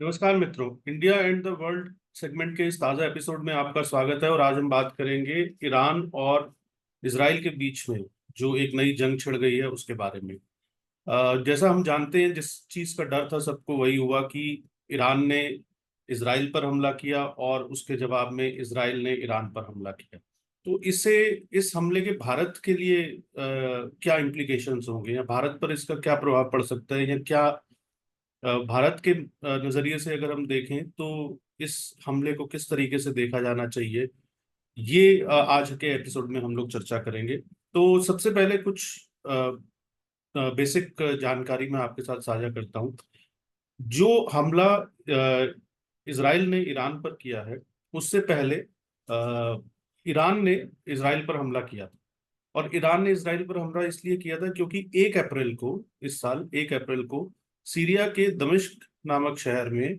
नमस्कार मित्रों, India and the world segment के इस ताज़ा एपिसोड में आपका स्वागत है। और आज हम बात करेंगे ईरान और इसराइल के बीच में जो एक नई जंग छिड़ गई है उसके बारे में। जैसा हम जानते हैं, जिस चीज़ का डर था सबको वही हुआ कि ईरान ने इसराइल पर हमला किया और उसके जवाब में इसराइल ने ईरान पर हमला किया। तो इससे इस हमले के भारत के लिए क्या इम्प्लीकेशंस होंगे, या भारत पर इसका क्या प्रभाव पड़ सकता है, या क्या भारत के नजरिए से अगर हम देखें तो इस हमले को किस तरीके से देखा जाना चाहिए, ये आज के एपिसोड में हम लोग चर्चा करेंगे। तो सबसे पहले कुछ बेसिक जानकारी मैं आपके साथ साझा करता हूं। जो हमला इसराइल ने ईरान पर किया है, उससे पहले ईरान ने इसराइल पर हमला किया था। और ईरान ने इसराइल पर हमला इसलिए किया था क्योंकि 1 अप्रैल को, इस साल 1 अप्रैल को, सीरिया के दमिश्क नामक शहर में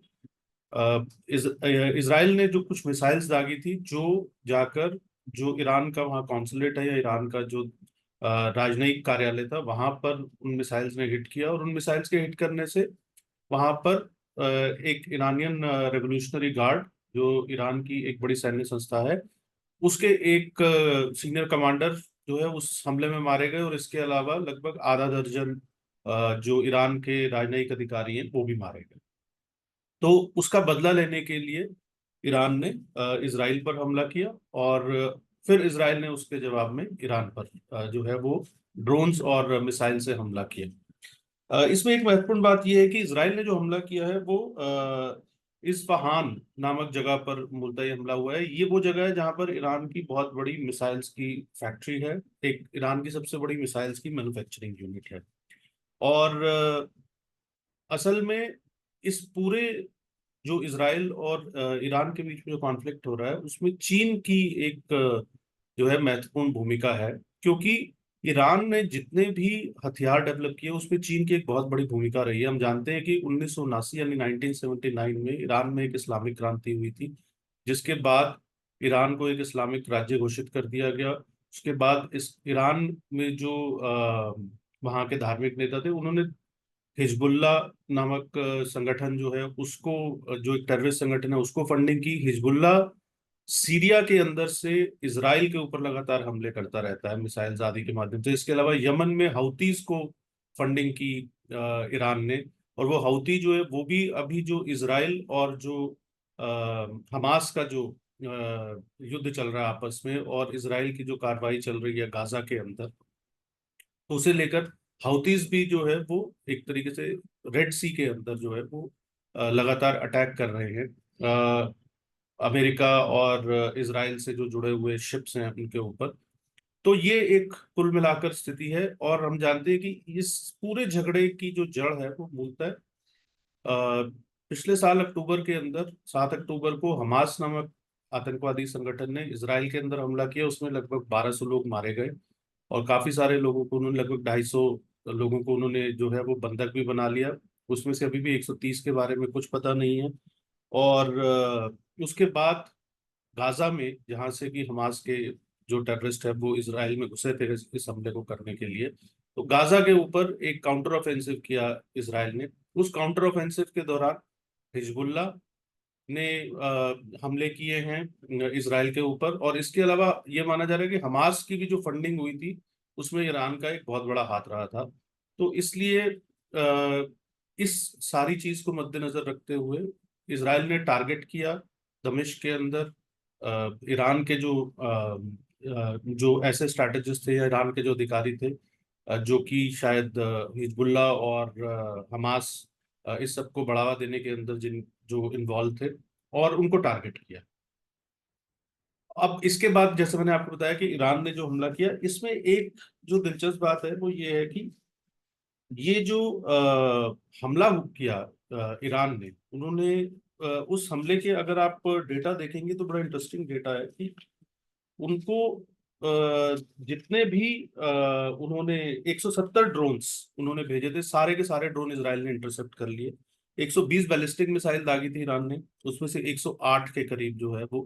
इसराइल ने जो कुछ मिसाइल्स दागी थी, जो जाकर जो ईरान का वहाँ कॉन्सुलेट है या ईरान का जो राजनयिक कार्यालय था, वहां पर उन मिसाइल्स ने हिट किया। और उन मिसाइल्स के हिट करने से वहां पर एक ईरानियन रेवोल्यूशनरी गार्ड, जो ईरान की एक बड़ी सैन्य संस्था है, उसके एक सीनियर कमांडर जो है उस हमले में मारे गए। और इसके अलावा लगभग आधा दर्जन जो ईरान के राजनयिक अधिकारी हैं वो भी मारे गए। तो उसका बदला लेने के लिए ईरान ने इसराइल पर हमला किया। और फिर इसराइल ने उसके जवाब में ईरान पर जो है वो ड्रोन्स और मिसाइल से हमला किया। इसमें एक महत्वपूर्ण बात यह है कि इसराइल ने जो हमला किया है वो इस्फहान नामक जगह पर मूलतः ये हमला हुआ है। ये वो जगह है जहां पर ईरान की बहुत बड़ी मिसाइल्स की फैक्ट्री है। एक ईरान की सबसे बड़ी मिसाइल्स की मैन्युफैक्चरिंग यूनिट है। और असल में इस पूरे जो इसराइल और ईरान के बीच में जो कॉन्फ्लिक्ट हो रहा है, उसमें चीन की एक जो है महत्वपूर्ण भूमिका है। क्योंकि ईरान ने जितने भी हथियार डेवलप किए उसमें चीन की एक बहुत बड़ी भूमिका रही है। हम जानते हैं कि 1979 यानी 1979 में ईरान में एक इस्लामिक क्रांति हुई थी, जिसके बाद ईरान को एक इस्लामिक राज्य घोषित कर दिया गया। उसके बाद इस ईरान में जो वहाँ के धार्मिक नेता थे, उन्होंने हिजबुल्ला नामक संगठन जो है उसको, जो एक टेररिस्ट संगठन है, उसको फंडिंग की। हिजबुल्ला सीरिया के अंदर से इसराइल के ऊपर लगातार हमले करता रहता है मिसाइल्स आदि के माध्यम से। इसके अलावा यमन में हouthis को फंडिंग की ईरान ने। और वो हouthi जो है वो भी अभी जो इसराइल और जो हमास का जो युद्ध चल रहा है आपस में, और इसराइल की जो कार्रवाई चल रही है गाजा के अंदर, तो उसे लेकर हाउतीज भी जो है वो एक तरीके से रेड सी के अंदर जो है वो लगातार अटैक कर रहे हैं अमेरिका और इसराइल से जो जुड़े हुए शिप्स हैं उनके ऊपर। तो ये एक कुल मिलाकर स्थिति है। और हम जानते हैं कि इस पूरे झगड़े की जो जड़ है वो मूलतः पिछले साल अक्टूबर के अंदर, 7 अक्टूबर को, हमास नामक आतंकवादी संगठन ने इसराइल के अंदर हमला किया। उसमें लगभग 1200 लोग मारे गए। और काफी सारे लोगों को उन्होंने, लगभग 250 लोगों को उन्होंने जो है वो बंधक भी बना लिया। उसमें से अभी भी 130 के बारे में कुछ पता नहीं है। और उसके बाद गाजा में, जहां से कि हमास के जो टेररिस्ट है वो इसराइल में घुसे थे इस हमले को करने के लिए, तो गाजा के ऊपर एक काउंटर ऑफेंसिव किया इसराइल ने। उस काउंटर ऑफेंसिव के दौरान हिजबुल्ला ने हमले किए हैं इसराइल के ऊपर। और इसके अलावा ये माना जा रहा है कि हमास की भी जो फंडिंग हुई थी उसमें ईरान का एक बहुत बड़ा हाथ रहा था। तो इसलिए इस सारी चीज को मद्देनजर रखते हुए इसराइल ने टारगेट किया दमिश्क के अंदर ईरान के जो ऐसे स्ट्रैटेजिस्ट थे या ईरान के जो अधिकारी थे, जो कि शायद हिजबुल्ला और हमास, इस सब को बढ़ावा देने के अंदर जिन जो इन्वॉल्व थे, और उनको टारगेट किया। अब इसके बाद जैसे मैंने आपको बताया कि ईरान ने जो हमला किया, इसमें एक जो दिलचस्प बात है वो ये है कि ये जो हमला किया ईरान ने, उन्होंने उस हमले के, अगर आप डेटा देखेंगे तो बड़ा इंटरेस्टिंग डेटा है कि उनको जितने भी उन्होंने 170 ड्रोन्स उन्होंने भेजे थे, सारे के सारे ड्रोन इसराइल ने इंटरसेप्ट कर लिए। 120 बैलिस्टिक मिसाइल दागी थी ईरान ने। उसमें से 108 के करीब जो है वो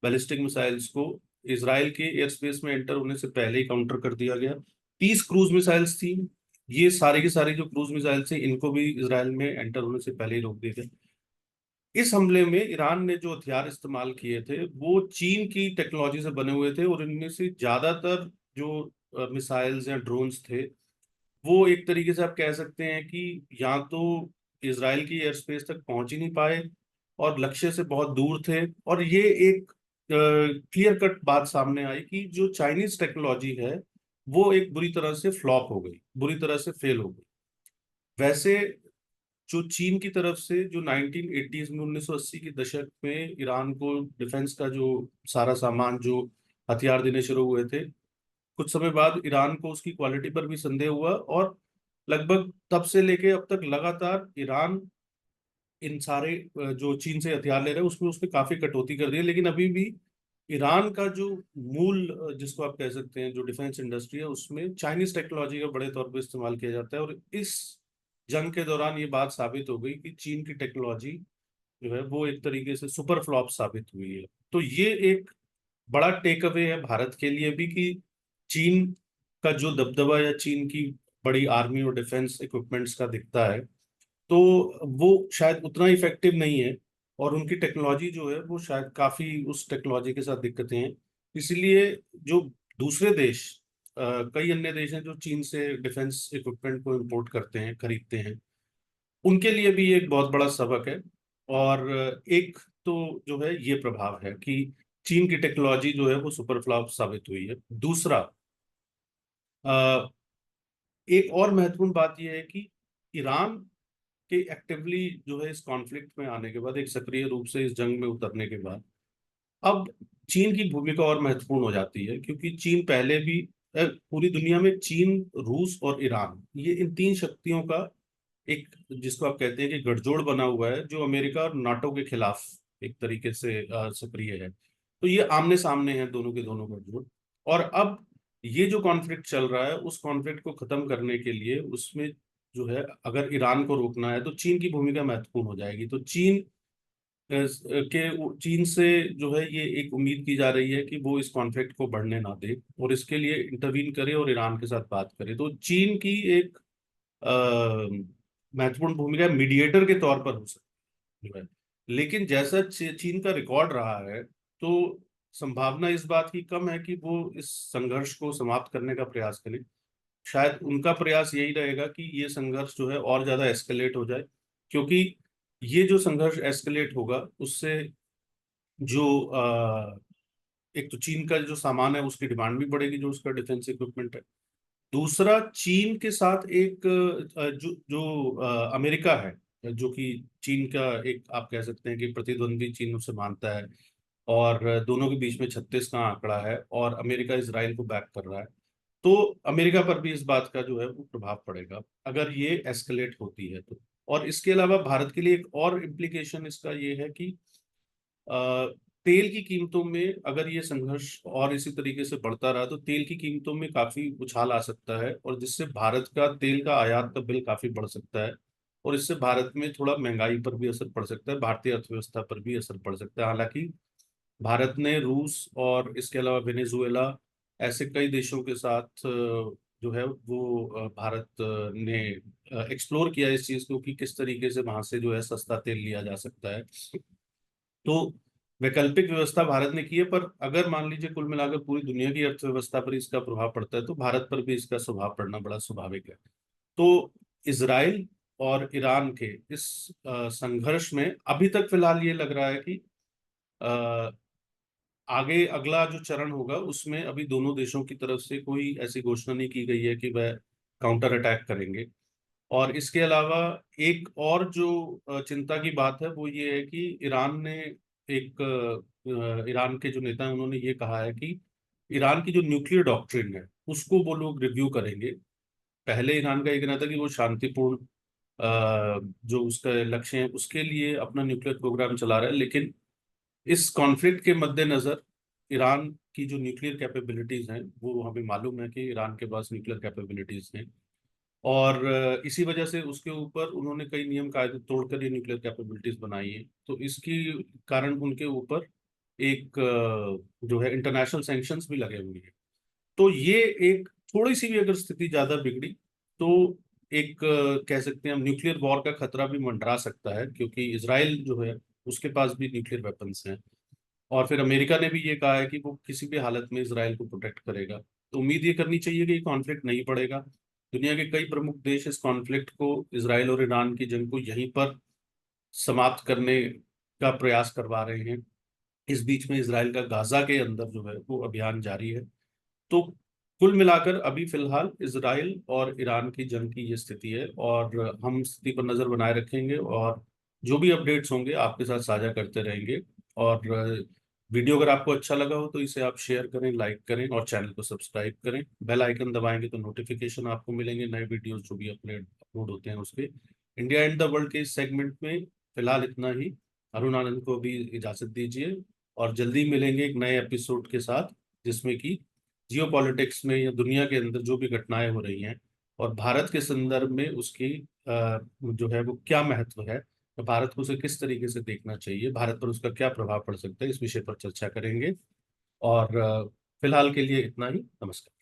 बैलिस्टिक मिसाइल्स को इसराइल के एयर स्पेस में एंटर होने से पहले ही काउंटर कर दिया गया। 30 क्रूज मिसाइल्स थी। ये सारी की सारी जो क्रूज मिसाइल थी, इनको भी इसराइल में एंटर होने से पहले ही रोक दिया गया। इस हमले में ईरान ने जो हथियार इस्तेमाल किए थे वो चीन की टेक्नोलॉजी से बने हुए थे, और इनमें से ज्यादातर जो मिसाइल्स या ड्रोन्स थे वो एक तरीके से आप कह सकते हैं कि या तो इसराइल की एयर स्पेस तक पहुंच ही नहीं पाए और लक्ष्य से बहुत दूर थे। और ये एक क्लियर कट बात सामने आई कि जो चाइनीज टेक्नोलॉजी है वो एक बुरी तरह से फ्लॉप हो गई, बुरी तरह से फेल हो गई। वैसे जो चीन की तरफ से जो 1980s में 1980 के दशक में ईरान को डिफेंस का जो सारा सामान, जो हथियार देने शुरू हुए थे, कुछ समय बाद ईरान को उसकी क्वालिटी पर भी संदेह हुआ, और लगभग तब से लेके अब तक लगातार ईरान इन सारे जो चीन से हथियार ले रहे हैं उसमें उसने काफी कटौती कर दी है। लेकिन अभी भी ईरान का जो मूल जिसको आप कह सकते हैं जो डिफेंस इंडस्ट्री है उसमें चाइनीज टेक्नोलॉजी का बड़े तौर पर इस्तेमाल किया जाता है। और इस जंग के दौरान ये बात साबित हो गई कि चीन की टेक्नोलॉजी जो है वो एक तरीके से सुपर फ्लॉप साबित हुई है। तो ये एक बड़ा टेक अवे है भारत के लिए भी कि चीन का जो दबदबा या चीन की बड़ी आर्मी और डिफेंस इक्विपमेंट्स का दिखता है तो वो शायद उतना इफेक्टिव नहीं है, और उनकी टेक्नोलॉजी जो है वो शायद काफी उस टेक्नोलॉजी के साथ दिक्कतें हैं। इसलिए जो दूसरे देश, कई अन्य देश हैं जो चीन से डिफेंस इक्विपमेंट को इंपोर्ट करते हैं, खरीदते हैं, उनके लिए भी ये एक बहुत बड़ा सबक है। और एक तो जो है ये प्रभाव है कि चीन की टेक्नोलॉजी जो है वो सुपर फ्लॉप साबित हुई है। दूसरा, अ, एक और महत्वपूर्ण बात यह है कि ईरान के एक्टिवली जो है इस कॉन्फ्लिक्ट में आने के बाद, एक सक्रिय रूप से इस जंग में उतरने के बाद, अब चीन की भूमिका और महत्वपूर्ण हो जाती है, क्योंकि चीन पहले भी पूरी दुनिया में चीन, रूस और ईरान, ये इन तीन शक्तियों का एक, जिसको आप कहते हैं कि गठजोड़ बना हुआ है, जो अमेरिका और नाटो के खिलाफ एक तरीके से सक्रिय है। तो ये आमने सामने है दोनों के दोनों गठजोड़। और अब ये जो कॉन्फ्लिक्ट चल रहा है उस कॉन्फ्लिक्ट को खत्म करने के लिए उसमें जो है अगर ईरान को रोकना है तो चीन की भूमिका महत्वपूर्ण हो जाएगी। तो चीन से जो है ये एक उम्मीद की जा रही है कि वो इस कॉन्फ्लिक्ट को बढ़ने ना दे और इसके लिए इंटरवीन करे और ईरान के साथ बात करे। तो चीन की एक महत्वपूर्ण भूमिका मीडिएटर के तौर पर हो सकती है। लेकिन जैसा चीन का रिकॉर्ड रहा है तो संभावना इस बात की कम है कि वो इस संघर्ष को समाप्त करने का प्रयास करें। शायद उनका प्रयास यही रहेगा कि ये संघर्ष जो है और ज्यादा एस्केलेट हो जाए, क्योंकि ये जो संघर्ष एस्केलेट होगा उससे जो एक तो चीन का जो सामान है उसकी डिमांड भी बढ़ेगी, जो उसका डिफेंस इक्विपमेंट है। दूसरा, चीन के साथ एक जो जो अमेरिका है, जो कि चीन का एक आप कह सकते हैं कि प्रतिद्वंदी चीन उसे मानता है, और दोनों के बीच में 36 का आंकड़ा है, और अमेरिका इसराइल को बैक कर रहा है। तो अमेरिका पर भी इस बात का जो है वो प्रभाव पड़ेगा अगर ये एस्केलेट होती है तो। और इसके अलावा भारत के लिए एक और इम्प्लीकेशन इसका ये है कि तेल की कीमतों में अगर ये संघर्ष और इसी तरीके से बढ़ता रहा तो तेल की कीमतों में काफी उछाल आ सकता है, और जिससे भारत का तेल का आयात का बिल काफी बढ़ सकता है, और इससे भारत में थोड़ा महंगाई पर भी असर पड़ सकता है, भारतीय अर्थव्यवस्था पर भी असर पड़ सकता है। हालांकि भारत ने रूस और इसके अलावा वेनेजुएला ऐसे कई देशों के साथ जो है वो भारत ने एक्सप्लोर किया इस चीज को कि किस तरीके से वहां से जो है सस्ता तेल लिया जा सकता है। तो वैकल्पिक व्यवस्था भारत ने की है, पर अगर मान लीजिए कुल मिलाकर पूरी दुनिया की अर्थव्यवस्था पर इसका प्रभाव पड़ता है तो भारत पर भी इसका प्रभाव पड़ना बड़ा स्वाभाविक है। तो इसराइल और ईरान के इस संघर्ष में अभी तक फिलहाल ये लग रहा है कि अ, आगे अगला जो चरण होगा उसमें अभी दोनों देशों की तरफ से कोई ऐसी घोषणा नहीं की गई है कि वह काउंटर अटैक करेंगे। और इसके अलावा एक और जो चिंता की बात है वो ये है कि ईरान ने एक ईरान के जो नेता हैं उन्होंने ये कहा है कि ईरान की जो न्यूक्लियर डॉक्ट्रिन है उसको वो लोग रिव्यू करेंगे। पहले ईरान का ये कहना था कि वो शांतिपूर्ण जो उसका लक्ष्य है उसके लिए अपना न्यूक्लियर प्रोग्राम चला रहा है, लेकिन इस कॉन्फ्लिक्ट के मद्देनजर ईरान की जो न्यूक्लियर कैपेबिलिटीज हैं वो हमें मालूम है कि ईरान के पास न्यूक्लियर कैपेबिलिटीज हैं, और इसी वजह से उसके ऊपर उन्होंने कई नियम कायदे तोड़कर ये न्यूक्लियर कैपेबिलिटीज बनाई है। तो इसकी कारण उनके ऊपर एक जो है इंटरनेशनल सैंक्शंस भी लगे हुए हैं। तो ये एक थोड़ी सी भी अगर स्थिति ज्यादा बिगड़ी तो एक कह सकते हैं हम न्यूक्लियर वॉर का खतरा भी मंडरा सकता है, क्योंकि इसराइल जो है उसके पास भी न्यूक्लियर वेपन्स हैं। और फिर अमेरिका ने भी ये कहा है कि वो किसी भी हालत में इसराइल को प्रोटेक्ट करेगा। तो उम्मीद ये करनी चाहिए कि ये कॉन्फ्लिक्ट नहीं बढ़ेगा। दुनिया के कई प्रमुख देश इस कॉन्फ्लिक्ट को, इसराइल और ईरान की जंग को यहीं पर समाप्त करने का प्रयास करवा रहे हैं। इस बीच में इसराइल का गाजा के अंदर जो है वो अभियान जारी है। तो कुल मिलाकर अभी फिलहाल इसराइल और ईरान की जंग की ये स्थिति है, और हम स्थिति पर नजर बनाए रखेंगे, और जो भी अपडेट्स होंगे आपके साथ साझा करते रहेंगे। और वीडियो अगर आपको अच्छा लगा हो तो इसे आप शेयर करें, लाइक करें और चैनल को सब्सक्राइब करें। बेल आइकन दबाएंगे तो नोटिफिकेशन आपको मिलेंगे नए वीडियोस जो भी अपलोड होते हैं उसके। इंडिया एंड द वर्ल्ड के इस सेगमेंट में फिलहाल इतना ही। अरुण आनंद को भी इजाजत दीजिए, और जल्दी मिलेंगे एक नए एपिसोड के साथ, जिसमें कि जियो पॉलिटिक्स में या दुनिया के अंदर जो भी घटनाएं हो रही हैं और भारत के संदर्भ में उसकी जो है वो क्या महत्व है, तो भारत को उसे किस तरीके से देखना चाहिए, भारत पर उसका क्या प्रभाव पड़ सकता है, इस विषय पर चर्चा करेंगे। और फिलहाल के लिए इतना ही। नमस्कार।